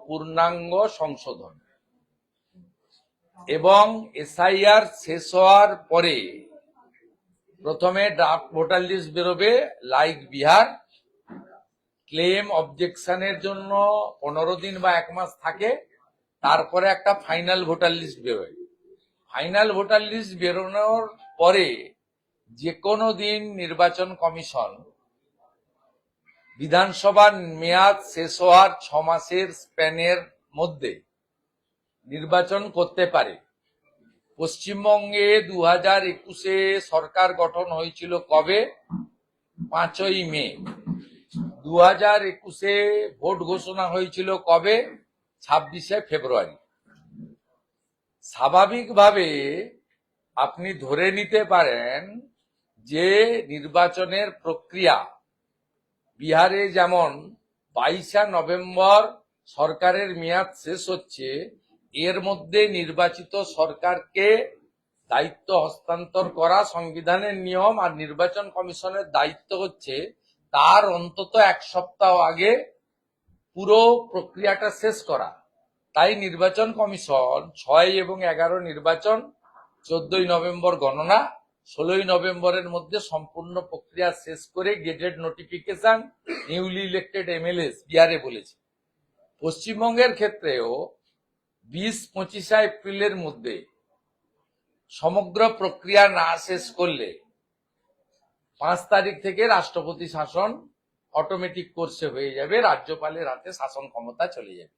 পূর্ণাঙ্গ সংশোধন এবং এসআইআর শেষ হওয়ার পরে প্রথমে ড্রাফট ভোটার লিস্ট বেরোবে, লাইক বিহার। ক্লেম অবজেকশনের জন্য 15 দিন বা 1 মাস থাকে, তারপরে একটা ফাইনাল ভোটার লিস্ট বেরোয়। ফাইনাল ভোটার লিস্ট বেরোনোর পরে যে কোনো দিন নির্বাচন কমিশন বিধানসভার মেয়াদ শেষ হওয়ার 6 মাসের স্প্যানের মধ্যে নির্বাচন করতে পারে। পশ্চিমবঙ্গে 2021-এ সরকার গঠন হয়েছিল কবে? 5ই মে। 2021-এ ভোট ঘোষণা হয়েছিল কবে? 26শে ফেব্রুয়ারি। স্বাভাবিকভাবে আপনি ধরে নিতে পারেন যে নির্বাচনের প্রক্রিয়া বিহারে যেমন 22শে নভেম্বর সরকারের মেয়াদ শেষ হচ্ছে, এর মধ্যে নির্বাচিত সরকারকে দায়িত্ব হস্তান্তর করা সংবিধানের নিয়ম, আর নির্বাচন কমিশনের দায়িত্ব হচ্ছে তার অন্তত 1 সপ্তাহ আগে পুরো প্রক্রিয়াটা শেষ করা। তাই নির্বাচন কমিশন 6 এবং 11 নির্বাচন, 14ই নভেম্বর গণনা, 16ই নভেম্বরের মধ্যে সম্পূর্ণ প্রক্রিয়া শেষ করে gazette notification newly elected MLAs বিহারে বলেছে। পশ্চিমবঙ্গের ক্ষেত্রেও 20-25 এপ্রিলের মধ্যে সমগ্র প্রক্রিয়া না শেষ করলে 5 তারিখ থেকে রাষ্ট্রপতি শাসন অটোমেটিক কোর্সে হয়ে যাবে, রাজ্যপালের হাতে শাসন ক্ষমতা চলে যাবে।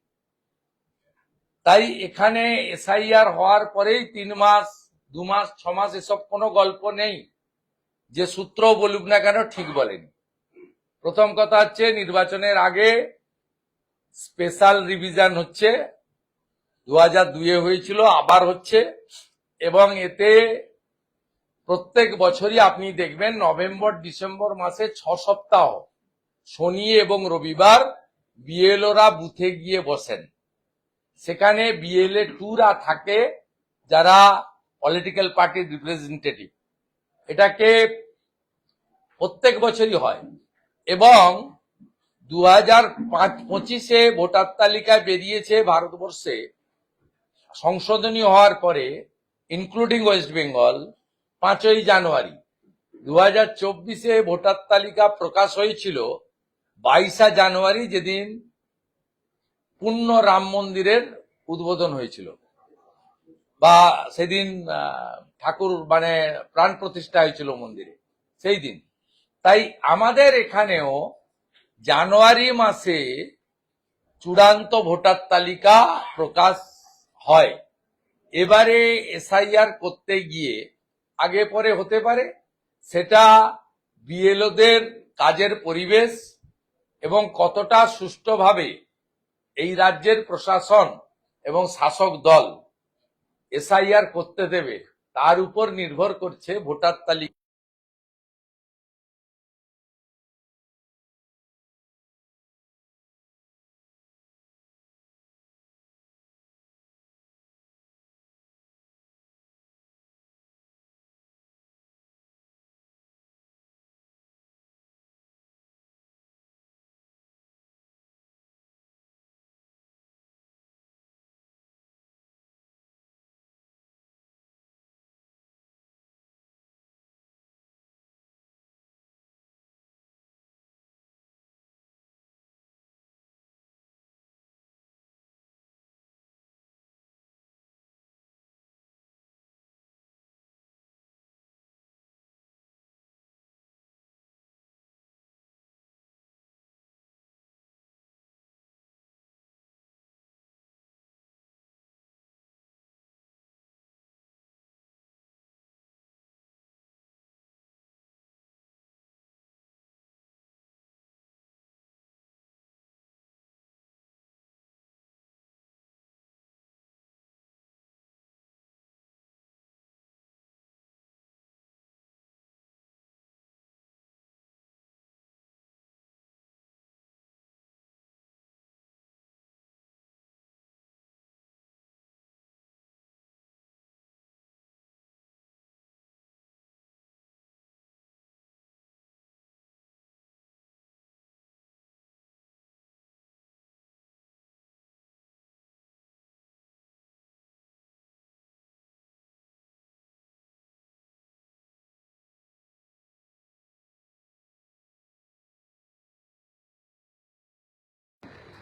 তাই এখানে এসআইআর হওয়ার পরেই 3 মাস, 2 মাস, 6 মাস এসব কোনো গল্প নেই। যে সূত্র বলুক না কেন ঠিক বলেনি। প্রথম কথা হচ্ছে নির্বাচনের আগে স্পেশাল রিভিশন হচ্ছে, 2002-এ হয়েছিল, আবার হচ্ছে, এবং এতে প্রত্যেক বছরই আপনি দেখবেন নভেম্বর ডিসেম্বর মাসে 6 সপ্তাহ শনি এবং রবিবার বিএলওরা বুথে গিয়ে বসেন। সেখানে বিএলএ 2রা থাকে যারা পলিটিক্যাল পার্টির রিপ্রেজেন্টেটিভ। এটাকে প্রত্যেক বছরই হয় এবং 2025-এ ভোটার তালিকায় বেরিয়েছে ভারতবর্ষে সংশোধনী হওয়ার পরে, ইনক্লুডিং ওয়েস্ট বেঙ্গল, 5ই জানুয়ারি। 2024-এ ভোটার তালিকা প্রকাশ হয়েছিল 22শে জানুয়ারি, যেদিন পূর্ণ রাম মন্দিরের উদ্বোধন হয়েছিল, বা সেদিন ঠাকুর প্রাণ প্রতিষ্ঠা হয়েছিল মন্দিরে, সেই দিন। তাই আমাদের এখানেও জানুয়ারি মাসে চূড়ান্ত ভোটার তালিকা প্রকাশ হয়। এবারে এসআইআর করতে গিয়ে আগে পরে হতে পারে, সেটা বিএলওদের কাজের পরিবেশ এবং কতটা সুষ্ঠুভাবে এই রাজ্যের প্রশাসন এবং শাসক দল এসআইআর করতে দেবে তার উপর নির্ভর করছে ভোটার তালিকা।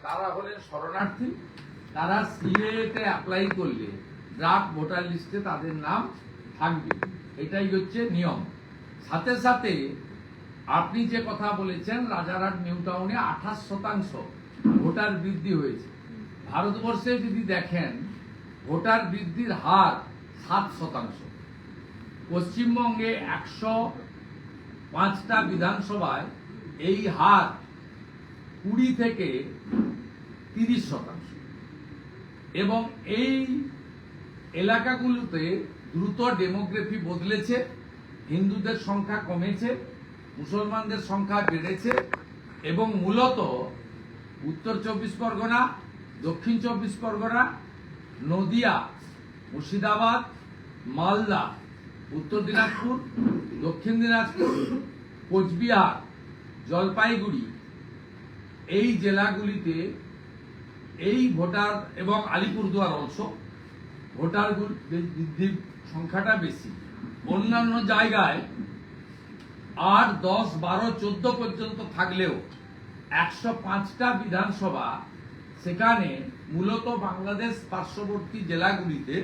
তারা হলেন শরণার্থী। তারা সিএতে অ্যাপ্লাই করলে ড্রাফট ভোটার লিস্টে তাদের নাম থাকবে, এটাই হচ্ছে নিয়ম। সাথে সাথে আপনি যে কথা বলেছেন, রাজারহাট নিউ টাউনে 28% ভোটার বৃদ্ধি হয়েছে। ভারতবর্ষে যদি দেখেন ভোটার বৃদ্ধির হার 7%। পশ্চিমবঙ্গে 105টা বিধানসভায় এই হার 20 থেকে 30%। এবং এই এলাকাগুলোতে দ্রুত ডেমোগ্রাফি বদলেছে, হিন্দুদের সংখ্যা কমেছে, মুসলমানদের সংখ্যা বেড়েছে। এবং মূলত উত্তর 24 পরগনা, দক্ষিণ 24 পরগনা, নদিয়া, মুর্শিদাবাদ, মালদা, উত্তর দিনাজপুর, দক্ষিণ দিনাজপুর, কোচবিহার, জলপাইগুড়ি, এই জেলাগুলিতে এই ভোটার এবং আলিপুরদুয়ার অংশ ভোটার বৃদ্ধির সংখ্যাটা বেশি। অন্যান্য জায়গায় 8, 10, 12, 14 পর্যন্ত থাকলেও 105টা বিধানসভা, সেখানে মূলত বাংলাদেশ পার্শ্ববর্তী জেলাগুলিতে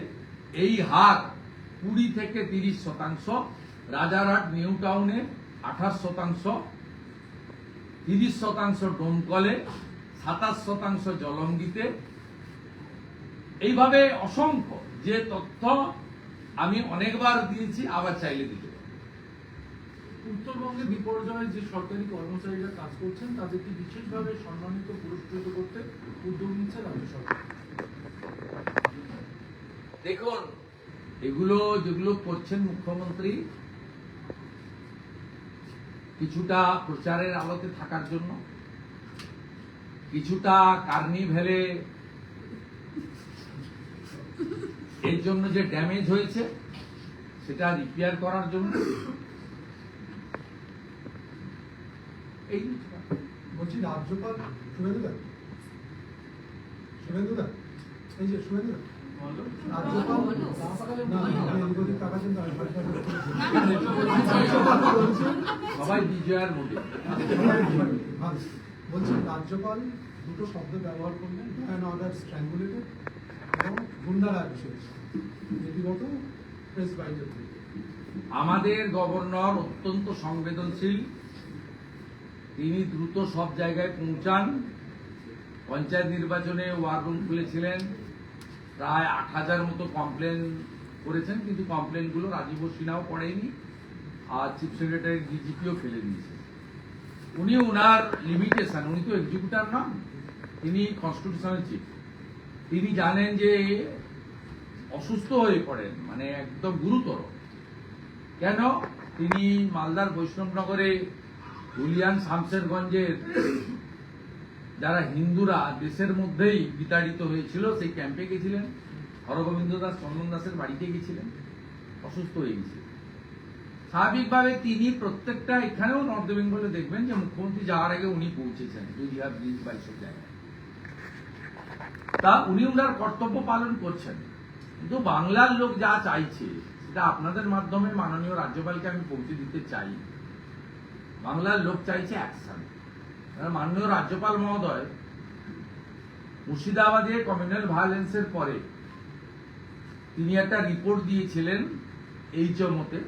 এই হার 20 থেকে 30%। রাজারহাট নিউ টাউনে 28%, 30% ডোমকলে, 27% জলঙ্গিতে। এইভাবে অসংখ্য যে তথ্য আমি অনেকবার দিয়েছি, আবার চাইলে দিতে পারি। উত্তরবঙ্গে বিপর্যয়ে যে সরকারি কর্মচারীরা কাজ করছেন তাদেরকে বিশেষভাবে সম্মানিত পুরস্কৃত করতে উদ্যোগ নিচ্ছে রাজ্য সরকার। দেখুন, এগুলো যেগুলো করছেন মুখ্যমন্ত্রী কিছুটা প্রচারের আলোতে থাকার জন্য, কিছুটা কার্নিভ্যালে এর জন্য যে ড্যামেজ হয়েছে সেটা রিপেয়ার করার জন্য। এই বলছি রাজ্যপাল শুভেন্দুদা, শুভেন্দুদা, এই যে শুভেন্দুদা, রাজ্যপাল সবাই বিজয়ার মোদী। বলছি রাজ্যপাল দুটো শব্দ ব্যবহার করলেন, ল অ্যান্ড অর্ডার স্ট্র্যাঙ্গুলেটেড এবং গুন্ডারা বিশেষ নীতিগত প্রেস বাইটের। আমাদের গভর্নর অত্যন্ত সংবেদনশীল, তিনি দ্রুত সব জায়গায় পৌঁছান। পঞ্চায়েত নির্বাচনে ওয়ার রুম খুলেছিলেন, প্রায় 8000 মতো কমপ্লেন করেছেন, কিন্তু কমপ্লেনগুলো রাজীব সিনহাও পড়েনি, আর চিফ সেক্রেটারি ডিজিপিও ফেলে দিয়েছে। উনি ওনার লিমিটেশন, উনি তো এক্সিকিউটিভ না, তিনি কনস্টিটিউশনাল চিফ। তিনি জানেন যে অসুস্থ হয়ে পড়েন, মানে একদম গুরুতর। কেন? তিনি মালদার বৈষ্ণবনগরে হুলিয়ান শামশেরগঞ্জের যারা হিন্দুরা দেশের মধ্যেই বিতাড়িত হয়েছিল সেই ক্যাম্পে গেছিলেন, হরগোবিন্দ দাস, চন্দন দাসের বাড়িতে গেছিলেন, অসুস্থ হয়ে গেছিলেন। স্বাভাবিকভাবে তিনি প্রত্যেকটা, এখানেও নর্থ বেঙ্গলে দেখবেন যে মুখ্যমন্ত্রী যাওয়ার আগে উনি পৌঁছেছেন দুইহাট ব্রিজ বা এইসব জায়গায়। তা উনি ওনার কর্তব্য পালন করছেন। কিন্তু বাংলার লোক যা চাইছে সেটা আপনাদের মাধ্যমে মাননীয় রাজ্যপালকে আমি পৌঁছে দিতে চাই। বাংলার লোক চাইছে অ্যাকশন। মাননীয় রাজ্যপাল মহোদয় মুর্শিদাবাদে কমিউনাল ভায়োলেন্সের পরে তিনি একটা রিপোর্ট দিয়েছিলেন এইচএমওতে।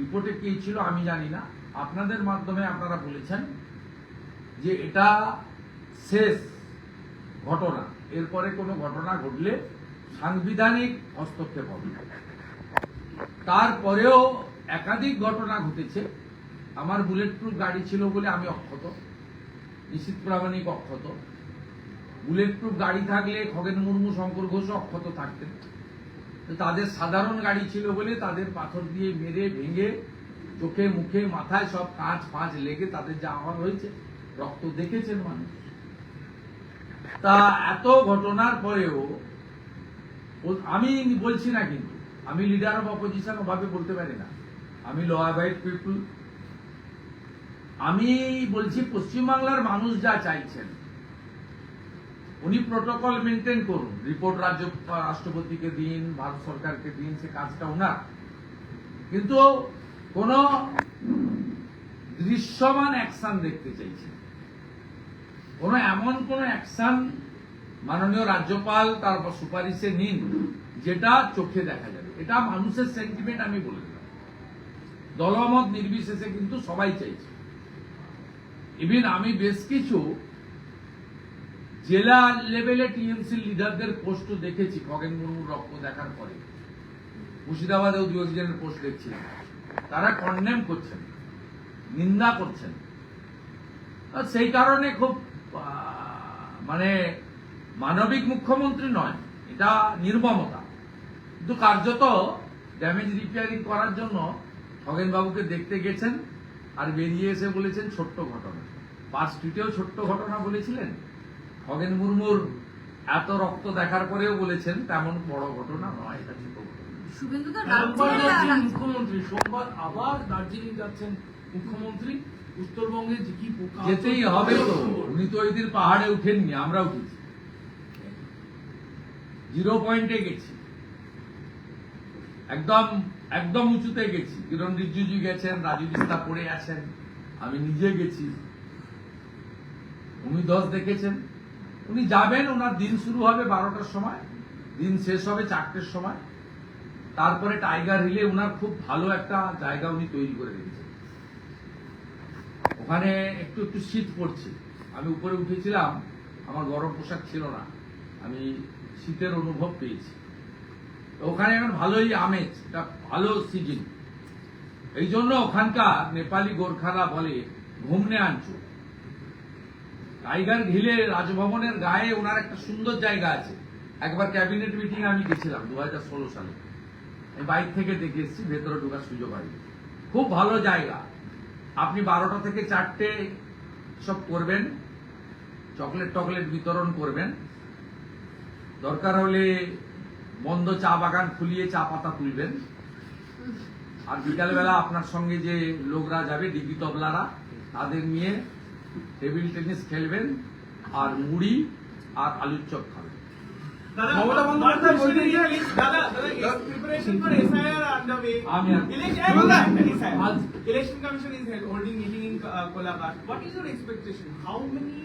রিপোর্টে কি ছিল আমি জানি না, আপনাদের মাধ্যমে আপনারা বলেছেন যে এটা শেষ ঘটনা, এরপরে কোনো ঘটনা ঘটলে সাংবিধানিক হস্তক্ষেপ হবে। তারপরেও একাধিক ঘটনা ঘটেছে। আমার বুলেট প্রুফ গাড়ি ছিল বলে আমি অক্ষত, নিশীথ প্রামাণিক অক্ষত। বুলেট প্রুফ গাড়ি থাকলে খগেন মুর্মু, শঙ্কর ঘোষ অক্ষত থাকতেন। তাদের সাধারণ গাড়ি ছিল বলে তাদের পাথর দিয়ে মেরে ভেঙে চোখে মুখে মাথায় সব কাঁচ ফাঁচ লেগে তাদের যা হওয়ার হয়েছে, রক্ত দেখেছেন মানুষ। তা এত ঘটনার পরেও আমি বলছি না, কিন্তু আমি লিডার অফ অপোজিশন ওভাবে বলতে পারি না, আমি ল অ্যাবাইড পিপল। আমি বলছি পশ্চিমবাংলার মানুষ যা চাইছেন, উনি প্রোটোকল মেনটেন করুন, রিপোর্ট রাষ্ট্রপতিকে দিন, ভারত সরকারকে দিন, সে কাজটা ওনার। কিন্তু কোন দৃশ্যমান অ্যাকশন দেখতে চাইছেন। এমন কোন অ্যাকশন মাননীয় রাজ্যপাল তার সুপারিশে নিন যেটা চোখে দেখা যাবে। এটা মানুষের সেন্টিমেন্ট, আমি বলে দিলাম। দলমত নির্বিশেষে কিন্তু সবাই চাইছে। ইভেন আমি বেশ কিছু জেলা লেভেলে টিএমসি লিডারদের পোস্ট দেখেছি খগেন মুর্মুর রক্ত দেখার পরে। মুর্শিদাবাদেও দু একজনের পোস্ট দেখছিলাম, তারা কন্ডেম করছেন, নিন্দা করছেন। আর সেই কারণে খুব মানে মানবিক মুখ্যমন্ত্রী নয়, এটা নির্মমতা। কিন্তু কার্যত ড্যামেজ রিপেয়ারিং করার জন্য খগেন বাবুকে দেখতে গেছেন আর বেরিয়ে এসে বলেছেন ছোট্ট ঘটনা। পার্ক স্ট্রিটেও ছোট্ট ঘটনা বলেছিলেন, খগেন মুর্মুর এত রক্ত দেখার পরেও বলেছেন তেমন বড় ঘটনা নয়, এটা ছোট ঘটনা। শুভেন্দুদা সোমবার রাজ্যে যাচ্ছেন মুখ্যমন্ত্রী, সোমবার আবার দার্জিলিং যাচ্ছেন মুখ্যমন্ত্রী। উত্তরবঙ্গে যে কি পোকা যেতেই হবে তো, উনি তো ওই দিন পাহাড়ে উঠেননি, আমরা উঠেছি, 0 পয়েন্টে গেছি, একদম একদম উঁচুতে গেছি। কিরণ রিজিজু গেছেন, রাজু বিস্তা পড়ে আছেন, আমি নিজে গেছি। উনি 10 দেখেছেন। উনি যাবেন, ওনার দিন শুরু হবে 12টার সময়, দিন শেষ হবে 4টের সময়। তারপরে টাইগার হিলে ওনার খুব ভালো একটা জায়গা উনি তৈরি করে রেখেছেন। ওখানে একটু একটু শীত পড়ছে, আমি উপরে উঠেছিলাম, আমার গরম পোশাক ছিল না, আমি শীতের অনুভব পেয়েছি। ওখানে এখন ভালোই আমেজ, এটা ভালো সিজন। এই জন্য ওখানকার নেপালি গোর্খারা বলে ঘুমনে আনছো। টাইগার হিলে রাজভবনের গায়ে ওনার একটা সুন্দর জায়গা আছে। একবার ক্যাবিনেট মিটিং আমি গেছিলাম 2016 সালে, আমি বাইক থেকে দেখে এসেছি, ভেতরে ঢোকার সুযোগ হয়নি। খুব ভালো জায়গা। আপনি 12টা থেকে 4টে সব করবেন, চকলেট টকলেট বিতরণ করবেন, দরকার হলে বন্ধ চা বাগান খুলিয়ে চা পাতা তুলবেন। আর বিকালবেলা আপনার সঙ্গে যে লোকরা যাবে, ডিগি তবলারা, তাদের নিয়ে টেবিল টেনিস খেলবেন আর মুড়ি আর আলুর চপ খাবেন। মমতা বন্দ্যোপাধ্যায় বলছেন যে preparation for SIR are underway. Election Commission is holding meeting in Kolkata. What is your expectation? How many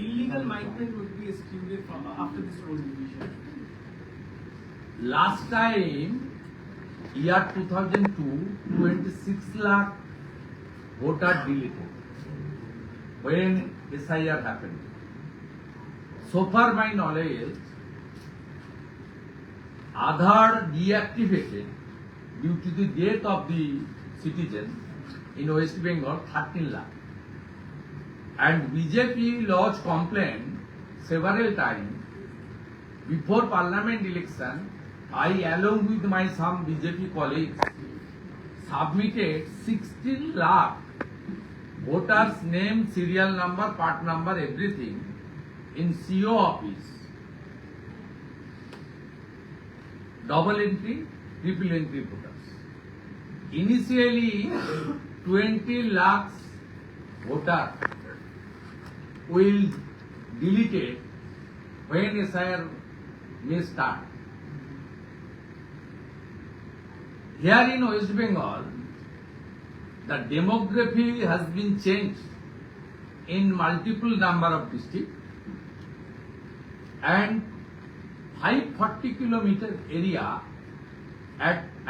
illegal migrants would be excluded from after this whole division? Last time, year 2002, 26 lakh voter deleted when SIR happened. So far, my knowledge, Aadhaar deactivated due to the death of the citizen in West Bengal 13 lakh. And BJP lodged complaint several times before parliament election. I, along with my some BJP colleagues, submitted 16 lakh voters' name, serial number, part number, everything in CO office. Double entry, triple entry voters. Initially, 20 lakhs voter will deleted when SIR may start. Here in West Bengal, the demography has been changed in multiple number of districts, and 540 kilometer area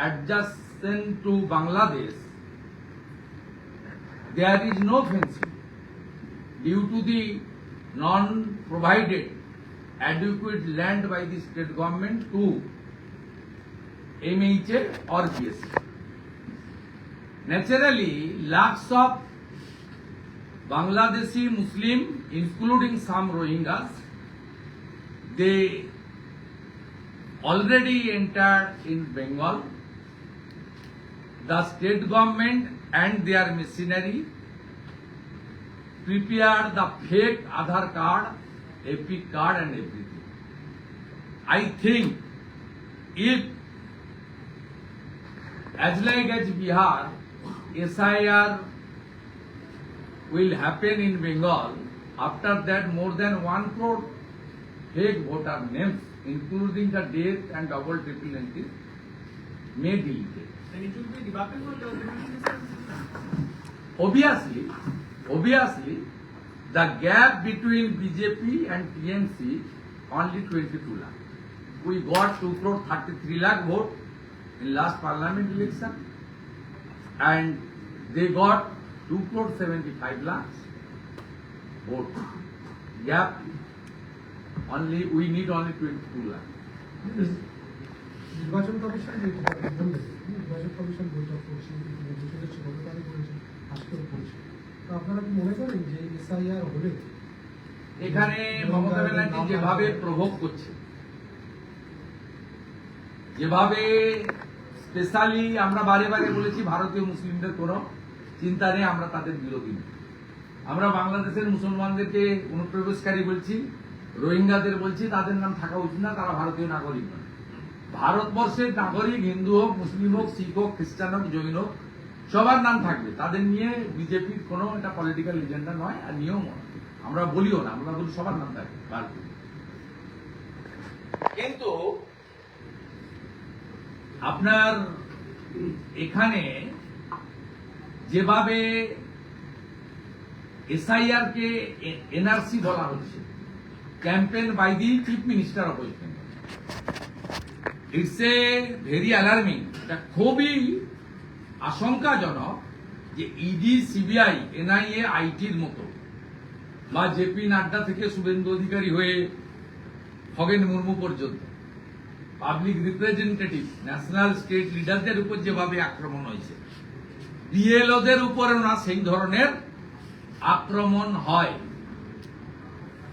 adjacent to Bangladesh, there is no fencing due to the non-provided adequate land by the state government to MHA or BSc. Naturally, lakhs of Bangladeshi Muslim, including some Rohingyas, they already entered in Bengal. The state government and their machinery prepared the fake Aadhaar card, Epic card and everything. I think if as like as Bihar, SIR will happen in Bengal, after that more than 1 crore fake voter names, including the death and double triple entry, may be deleted. And it will be debacle for the Obviously, The gap between BJP and TMC only 22 lakh. We got 2 crore 33 lakh vote in last parliament election, and they got 2 crore 75 lakhs vote. Gap only, we need only 22 lakh. নির্বাচন commission যেটা বললেন, নির্বাচন commission বৈঠক করছে, ইতিমধ্যে চলেছে, গতকালই করেছে, আজকেও করছে। তো আপনারা কি মনে করেন যে এসআইআর হলে এখানে মমতা ব্যানার্জি যেভাবে প্রভোগ করছে, যেভাবে স্পেশালি আমরা বারে বারে বলেছি ভারতীয় মুসলিমদের কোনো চিন্তা নেই, আমরা তাদের বিরোধী নই। আমরা বাংলাদেশের মুসলমানদেরকে অনুপ্রবেশকারী বলছি, রোহিঙ্গাদের বলছি তাদের নাম থাকা উচিত না, তারা ভারতীয় নাগরিক নয়। ভারতবর্ষের নাগরিক হিন্দু হোক, মুসলিম হোক, শিখ হোক, খ্রিস্টান হোক, জৈন হোক, সবার নাম থাকবে। তাদের নিয়ে বিজেপির কোনো এটা পলিটিক্যাল এজেন্ডা নয়, আর নিয়ম আমরা বলিও না, আমরা বলি সবার নাম থাকবে ভারতীয়। কিন্তু আপনার এখানে যেভাবে এসআইআর কে এনআরসি বলা হচ্ছে, campaign by the chief minister of West Bengal, it's a very alarming. এটা খুবই আশঙ্কাজনক যে ইডি, সিবিআই, এনআইএ, আইটির মতো, বা জেপি নাড্ডা থেকে শুভেন্দু অধিকারী হয়ে খগেন মুর্মু পর্যন্ত পাবলিক রিপ্রেজেন্টেটিভ, ন্যাশনাল স্টেট লিডারদের উপর যেভাবে আক্রমণ হয়েছে, বিএলওদের উপরে না সেই ধরনের আক্রমণ হয়,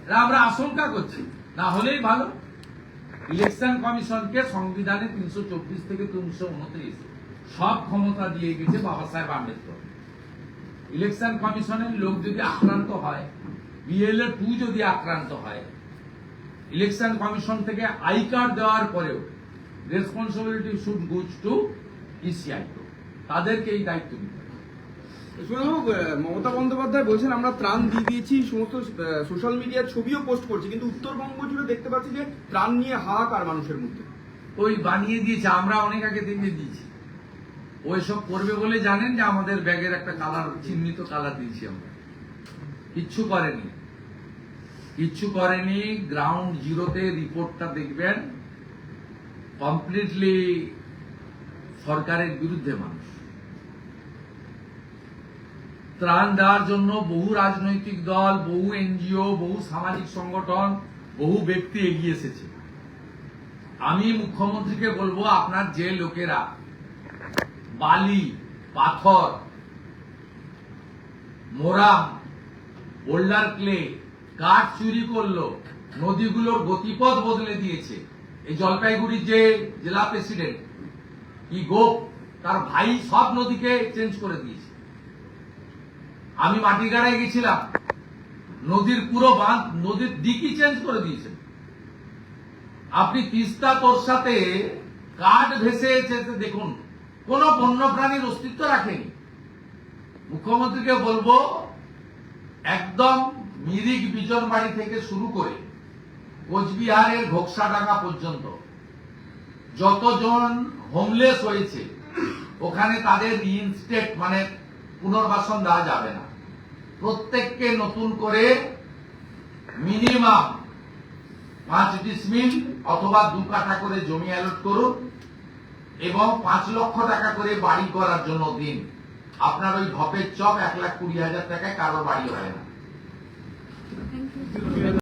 এটা আমরা আশঙ্কা করছি। না হলেই ভালো। ইলেকশন কমিশনকে সংবিধানে 324 থেকে 329 সব ক্ষমতা দিয়ে গেছে বাবা সাহেব আম্বেদকর। ইলেকশন কমিশনের লোক যদি আক্রান্ত হয়, বিএলএ 2 যদি আক্রান্ত হয়, ইলেকশন কমিশন থেকে আই কার্ড দেওয়ার পরেও responsibility should goes to ECI. তাদেরকে এই দায়িত্ব নিতে হবে। সুরেশবাবু, মমতা বন্দ্যোপাধ্যায় বলছেন আমরা ত্রাণ দিয়ে দিয়েছি, সমস্ত সোশ্যাল মিডিয়ার ছবিও পোস্ট করছি, কিন্তু উত্তরবঙ্গ জুড়ে দেখতে পাচ্ছি যে ত্রাণ নিয়ে হাহাকার মানুষের মধ্যে। ওই বানিয়ে দিয়েছে, আমরা অনেক আগে থেকে দিয়েছি। ওই সব করবে বলে জানেন যে আমাদের ব্যাগের একটা কালার, চিহ্নিত কালার দিয়েছি আমরা। কিচ্ছু করেনি, কিচ্ছু করেনি। গ্রাউন্ড জিরোতে রিপোর্টটা দেখবেন, কমপ্লিটলি সরকারের বিরুদ্ধে মানুষ। ত্রাণ দেওয়ার জন্য বহু রাজনৈতিক দল, বহু এনজিও, বহু সামাজিক সংগঠন, বহু ব্যক্তি এগিয়ে এসেছে। আমি মুখ্যমন্ত্রীকে বলবো, আপনার যে লোকেরা বালি, পাথর, মোরাম, বোল্ডার ক্লে, কাঠ চুরি করলো, নদীগুলোর গতিপথ বদলে দিয়েছে। এই জলপাইগুড়ির যে জেলা প্রেসিডেন্ট কি গোপ, তার ভাই সব নদীকে চেঞ্জ করে দিয়েছে। আমি মাটিগাড়ায় গেছিলাম, নদীর পুরো বাঁধ, নদীর দিকই চেঞ্জ করে দিয়েছেন। আপনি তিস্তা তোরসাতে কাঠ ভেসে যেতে দেখুন, কোন বন্যপ্রাণীর অস্তিত্ব রাখেনি। মুখ্যমন্ত্রীকে বলবো, একদম মিরিক বিজনবাড়ি থেকে শুরু করে কোচবিহারের ঘোকসাডাঙ্গা পর্যন্ত যতজন হোমলেস হয়েছে, ওখানে তাদের রিইনস্টেট মানে পুনর্বাসন দেওয়া যাবে না। প্রত্যেককে নতুন করে মিনিমাম 5 ডিসমিল অথবা 2 কাঠা করে জমি অ্যালট করুন, এবং 5 লক্ষ টাকা করে বাড়ি করার জন্য দিন। আপনার ওই ঢপের চপ 1,20,000 টাকায় কারো বাড়ি হয় না।